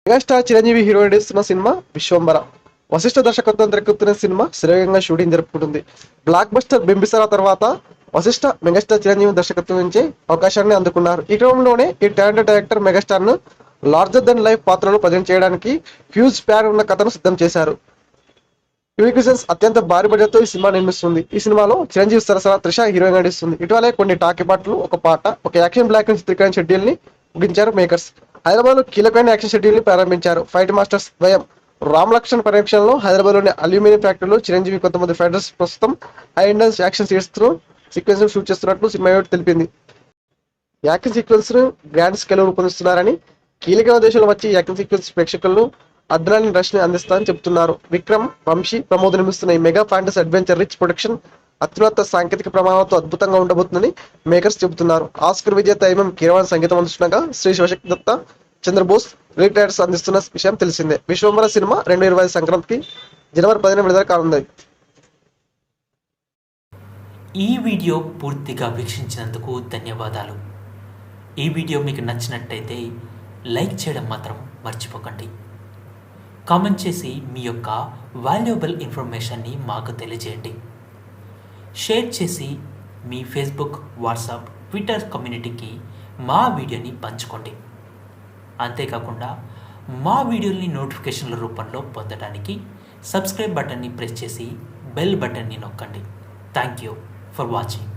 Megastar Chiranjeevi hero నటిస్తున్న cinema Vishwambhara. Vashishtha దర్శకత్వం తెరకెక్కుతున్న సినిమా శరవేగంగా షూటింగ్ జరుపుకుంటుంది. బ్లాక్ బస్టర్ బింబిసారా తర్వాత వశిష్ఠ మెగాస్టార్ చిరంజీవి దర్శకత్వం నుంచి అవకాశాన్ని అందుకున్నారు. ఈ క్రమంలోనే ఈ టాలెంటెడ్ డైరెక్టర్ మెగాస్టార్ ను లార్జర్ దెన్ లైఫ్ పాత్రలో ప్రజెంట్ చేయడానికి హ్యూజ్ ప్లాన్ ఉన్న కథను సిద్ధం చేశారు. యూనిక్విజన్స్ అత్యంత భారీ బడ్జెట్ తో ఈ సినిమా నిర్మిస్తుంది. ఈ సినిమాలో చిరంజీవి సరసన త్రిష హీరోయిన్ నటిస్తుంది. ఇటీవలే కొన్ని టాకీ పాటలు, ఒక పాట, ఒక యాక్షన్ బ్లాక్ చిత్రీకరణ షెడ్యూల్ ని ముగించారు మేకర్స్. హైదరాబాద్ లో కీలకమైన యాక్షన్ షెడ్యూల్ ని ప్రారంభించారు. ఫైట్ మాస్టర్స్ ద్వయం రామ్ లక్ష్మణ్ పర్యవేక్షణలో హైదరాబాద్ లోని అల్యూమినియం ఫ్యాక్టరీలో చిరంజీవి కొంతమంది ఫైటర్స్ ప్రస్తుతం high intense action sequence shoot చేస్తున్నట్లు సినిమా యూనిట్ తెలిపింది. యాక్షన్ సీక్వెన్స్ ను గ్రాండ్ స్కేల్ రూపొందిస్తున్నారని, కీలకమైన దేశాల వచ్చి యాక్షన్ సీక్వెన్స్ ప్రేక్షకులను అద్భుతమైన రష్ ని అందిస్తారని చెబుతున్నారు. విక్రమ్, వంశీ, ప్రమోద్ నిర్మిస్తున్న ఈ mega fantasy adventure rich production అత్యున్నత సాంకేతిక ప్రమాణాలతో అద్భుతంగా ఉండబోతుందని మేకర్స్ చెబుతున్నారు. ఆస్కర్ విజేత ఎంఎం కీరవాణి సంగీతం అందిస్తుండగా శ్రీ శివశక్తి దత్త, చంద్రబోస్ లిరిక్ రైటర్స్ అందిస్తున్న విషయం తెలిసిందే. విశ్వంబర సినిమా 2025 సంక్రాంతికి జనవరి 10న విడుదల కానుంది. ఈ వీడియో పూర్తిగా వీక్షించినందుకు ధన్యవాదాలు. ఈ వీడియో మీకు నచ్చినట్టయితే లైక్ చేయడం మాత్రం మర్చిపోకండి. కామెంట్ చేసి మీ యొక్క వాల్యుబుల్ ఇన్ఫర్మేషన్ని మాకు తెలియజేయండి. షేర్ చేసి మీ ఫేస్బుక్, వాట్సాప్, ట్విట్టర్ కమ్యూనిటీకి మా వీడియోని పంచుకోండి. అంతేకాకుండా మా వీడియోని నోటిఫికేషన్ల రూపంలో పొందడానికి సబ్స్క్రైబ్ బటన్ని ప్రెస్ చేసి బెల్ బటన్ని నొక్కండి. Thank you for watching.